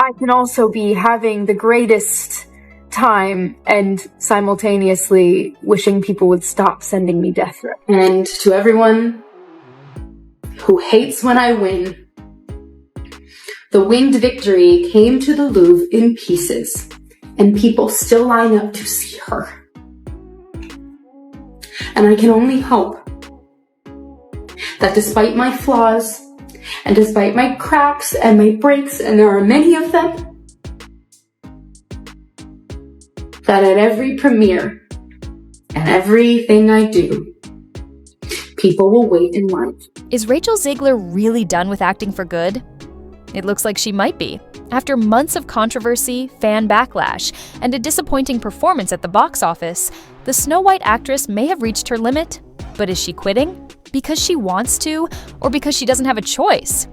I can also be having the greatest time and simultaneously wishing people would stop sending me death threats. And to everyone who hates when I win, the winged victory came to the Louvre in pieces, and people still line up to see her. And I can only hope that despite my flaws, and despite my cracks and my breaks, and there are many of them, that at every premiere and everything I do, people will wait in line. Is Rachel Zegler really done with acting for good? It looks like she might be. After months of controversy, fan backlash, and a disappointing performance at the box office, the Snow White actress may have reached her limit. But is she quitting? Because she wants to, or because she doesn't have a choice?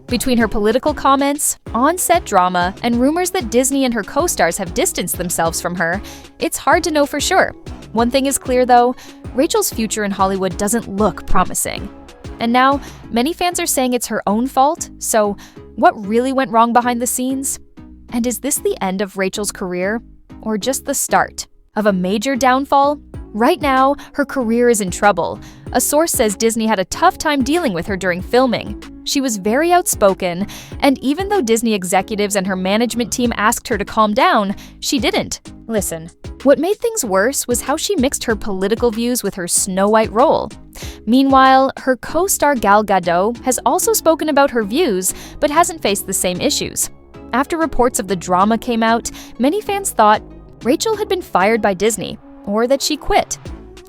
Between her political comments, on-set drama, and rumors that Disney and her co-stars have distanced themselves from her, it's hard to know for sure. One thing is clear though, Rachel's future in Hollywood doesn't look promising. And now, many fans are saying it's her own fault, so what really went wrong behind the scenes? And is this the end of Rachel's career, or just the start of a major downfall? Right now, her career is in trouble. A source says Disney had a tough time dealing with her during filming. She was very outspoken, and even though Disney executives and her management team asked her to calm down, she didn't. Listen, what made things worse was how she mixed her political views with her Snow White role. Meanwhile, her co-star Gal Gadot has also spoken about her views, but hasn't faced the same issues. After reports of the drama came out, many fans thought Rachel had been fired by Disney, or that she quit.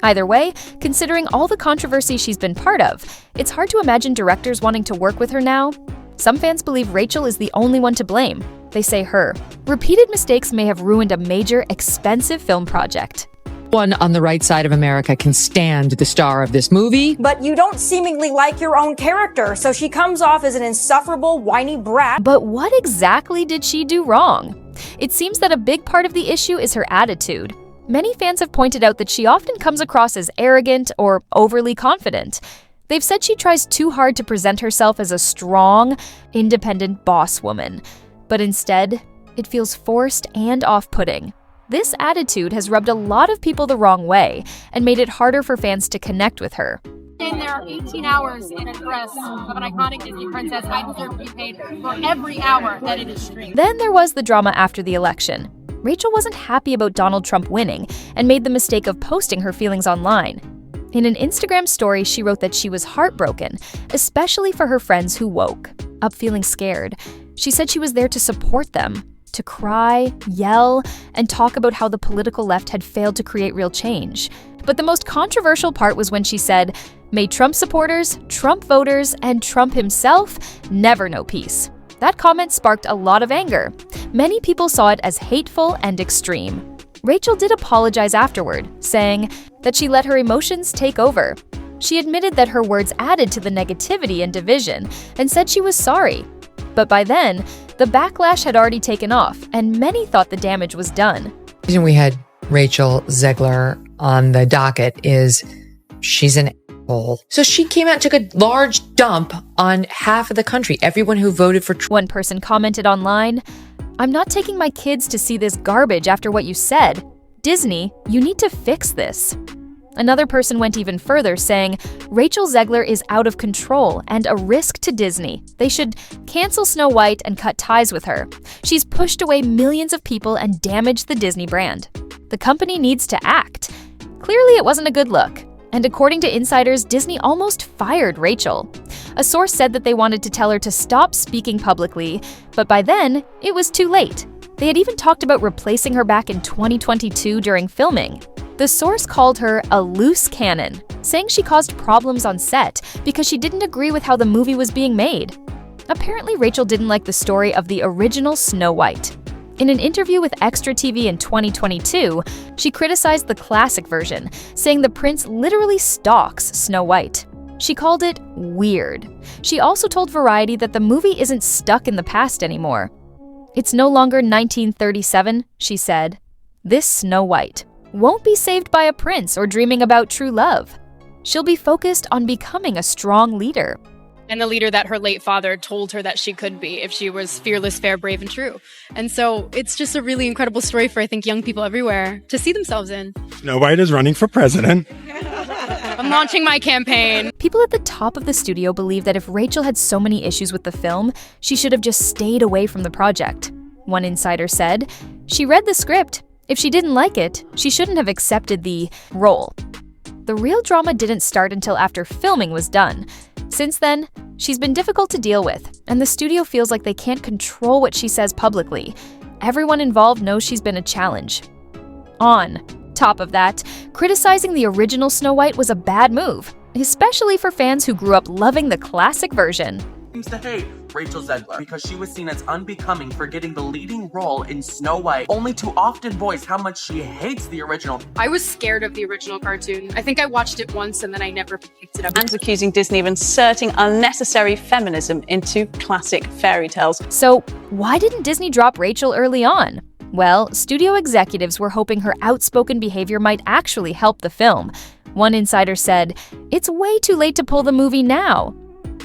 Either way, considering all the controversy she's been part of, it's hard to imagine directors wanting to work with her now. Some fans believe Rachel is the only one to blame. They say her. Repeated mistakes may have ruined a major, expensive film project. One on the right side of America can stand the star of this movie. But you don't seemingly like your own character, so she comes off as an insufferable, whiny brat. But what exactly did she do wrong? It seems that a big part of the issue is her attitude. Many fans have pointed out that she often comes across as arrogant or overly confident. They've said she tries too hard to present herself as a strong, independent boss woman. But instead, it feels forced and off-putting. This attitude has rubbed a lot of people the wrong way and made it harder for fans to connect with her. And there are 18 hours in a dress of an iconic Disney princess. I deserve to be paid for every hour that it is streamed. Then there was the drama after the election. Rachel wasn't happy about Donald Trump winning and made the mistake of posting her feelings online. In an Instagram story, she wrote that she was heartbroken, especially for her friends who woke up feeling scared. She said she was there to support them, to cry, yell, and talk about how the political left had failed to create real change. But the most controversial part was when she said, "May Trump supporters, Trump voters, and Trump himself never know peace." That comment sparked a lot of anger. Many people saw it as hateful and extreme. Rachel did apologize afterward, saying that she let her emotions take over. She admitted that her words added to the negativity and division and said she was sorry. But by then, the backlash had already taken off, and many thought the damage was done. The reason we had Rachel Zegler on the docket is she's an asshole. So she came out and took a large dump on half of the country, everyone who voted for Trump. One person commented online, "I'm not taking my kids to see this garbage after what you said. Disney, you need to fix this." Another person went even further, saying, "Rachel Zegler is out of control and a risk to Disney. They should cancel Snow White and cut ties with her. She's pushed away millions of people and damaged the Disney brand. The company needs to act." Clearly, it wasn't a good look. And according to insiders, Disney almost fired Rachel. A source said that they wanted to tell her to stop speaking publicly, but by then, it was too late. They had even talked about replacing her back in 2022 during filming. The source called her a loose cannon, saying she caused problems on set because she didn't agree with how the movie was being made. Apparently, Rachel didn't like the story of the original Snow White. In an interview with Extra TV in 2022, she criticized the classic version, saying the prince literally stalks Snow White. She called it weird. She also told Variety that the movie isn't stuck in the past anymore. "It's no longer 1937, she said. This Snow White won't be saved by a prince or dreaming about true love. She'll be focused on becoming a strong leader." and the leader that her late father told her that she could be if she was fearless, fair, brave, and true. And so it's just a really incredible story for, I think, young people everywhere to see themselves in. Snow White is running for president. I'm launching my campaign. People at the top of the studio believe that if Rachel had so many issues with the film, she should have just stayed away from the project. One insider said, "She read the script. If she didn't like it, she shouldn't have accepted the role." The real drama didn't start until after filming was done. Since then, she's been difficult to deal with, and the studio feels like they can't control what she says publicly. Everyone involved knows she's been a challenge. On top of that, criticizing the original Snow White was a bad move, especially for fans who grew up loving the classic version. Seems to hate Rachel Zegler because she was seen as unbecoming for getting the leading role in Snow White, only to often voice how much she hates the original. I was scared of the original cartoon. I think I watched it once and then I never picked it up. Fans accusing Disney of inserting unnecessary feminism into classic fairy tales. So, why didn't Disney drop Rachel early on? Well, studio executives were hoping her outspoken behavior might actually help the film. One insider said, "It's way too late to pull the movie now."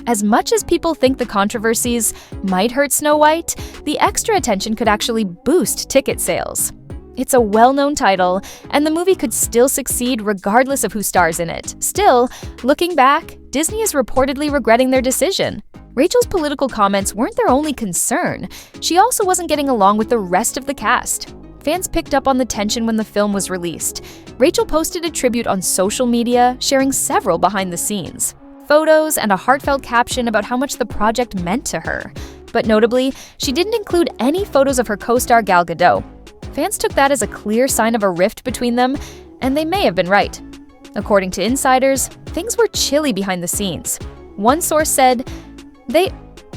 As much as people think the controversies might hurt Snow White, the extra attention could actually boost ticket sales. It's a well-known title, and the movie could still succeed regardless of who stars in it. Still, looking back, Disney is reportedly regretting their decision. Rachel's political comments weren't their only concern. She also wasn't getting along with the rest of the cast. Fans picked up on the tension when the film was released. Rachel posted a tribute on social media, sharing several behind-the-scenes photos and a heartfelt caption about how much the project meant to her. But notably, she didn't include any photos of her co-star Gal Gadot. Fans took that as a clear sign of a rift between them, and they may have been right. According to insiders, things were chilly behind the scenes. One source said,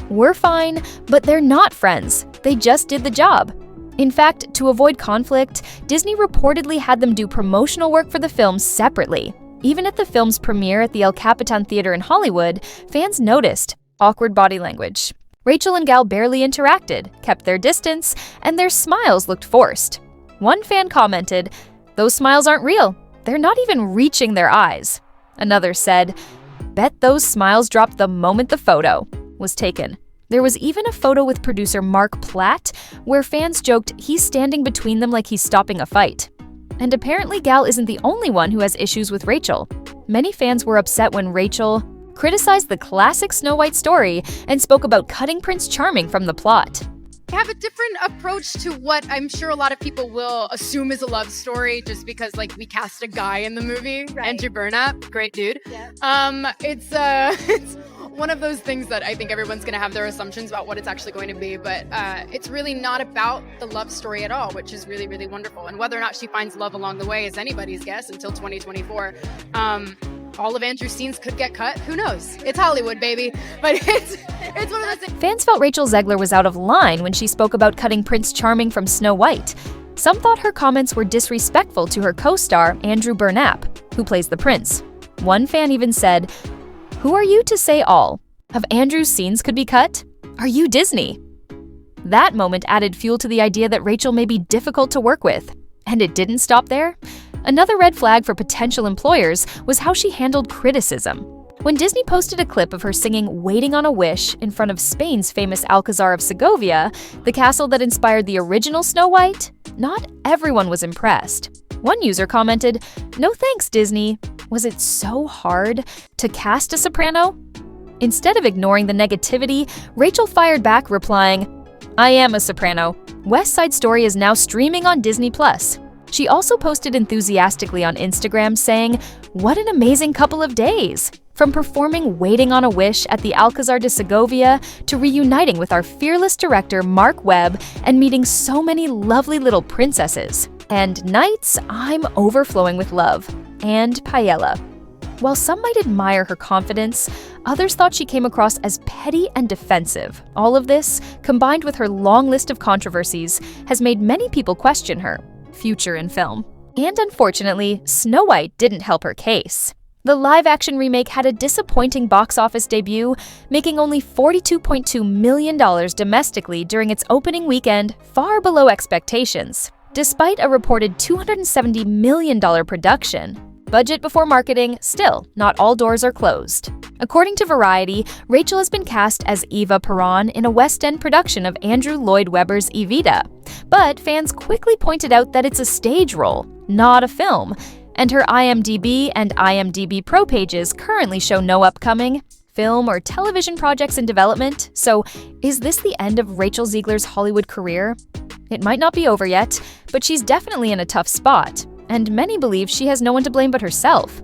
"We're fine, but they're not friends. They just did the job." In fact, to avoid conflict, Disney reportedly had them do promotional work for the film separately. Even at the film's premiere at the El Capitan Theater in Hollywood, fans noticed awkward body language. Rachel and Gal barely interacted, kept their distance, and their smiles looked forced. One fan commented, "Those smiles aren't real. They're not even reaching their eyes." Another said, "Bet those smiles dropped the moment the photo was taken." There was even a photo with producer Mark Platt where fans joked he's standing between them like he's stopping a fight. And apparently Gal isn't the only one who has issues with Rachel. Many fans were upset when Rachel criticized the classic Snow White story and spoke about cutting Prince Charming from the plot. I have a different approach to what I'm sure a lot of people will assume is a love story just because, like, we cast a guy in the movie, right. Andrew Burnap, great dude. Yeah. It's one of those things that I think everyone's going to have their assumptions about what it's actually going to be, but it's really not about the love story at all, which is really, really wonderful. And whether or not she finds love along the way is anybody's guess until 2024. All of Andrew's scenes could get cut. Who knows? It's Hollywood, baby. But it's one of those things. Fans felt Rachel Zegler was out of line when she spoke about cutting Prince Charming from Snow White. Some thought her comments were disrespectful to her co-star, Andrew Burnap, who plays the prince. One fan even said, "Who are you to say all of Andrew's scenes could be cut? Are you Disney?" That moment added fuel to the idea that Rachel may be difficult to work with. And it didn't stop there. Another red flag for potential employers was how she handled criticism. When Disney posted a clip of her singing "Waiting on a Wish" in front of Spain's famous Alcazar of Segovia, the castle that inspired the original Snow White, not everyone was impressed. One user commented, "No thanks, Disney. Was it so hard to cast a soprano?" Instead of ignoring the negativity, Rachel fired back, replying, "I am a soprano. West Side Story is now streaming on Disney+." She also posted enthusiastically on Instagram saying, "What an amazing couple of days! From performing Waiting on a Wish at the Alcazar de Segovia to reuniting with our fearless director Mark Webb and meeting so many lovely little princesses. And nights, I'm overflowing with love. And paella." While some might admire her confidence, others thought she came across as petty and defensive. All of this, combined with her long list of controversies, has made many people question her future in film. And unfortunately, Snow White didn't help her case. The live-action remake had a disappointing box office debut, making only $42.2 million domestically during its opening weekend, far below expectations. Despite a reported $270 million production, Budget before marketing, still, not all doors are closed. According to Variety, Rachel has been cast as Eva Peron in a West End production of Andrew Lloyd Webber's Evita. But fans quickly pointed out that it's a stage role, not a film, and her IMDb and IMDb Pro pages currently show no upcoming film or television projects in development. So, is this the end of Rachel Zegler's Hollywood career? It might not be over yet, but she's definitely in a tough spot, and many believe she has no one to blame but herself.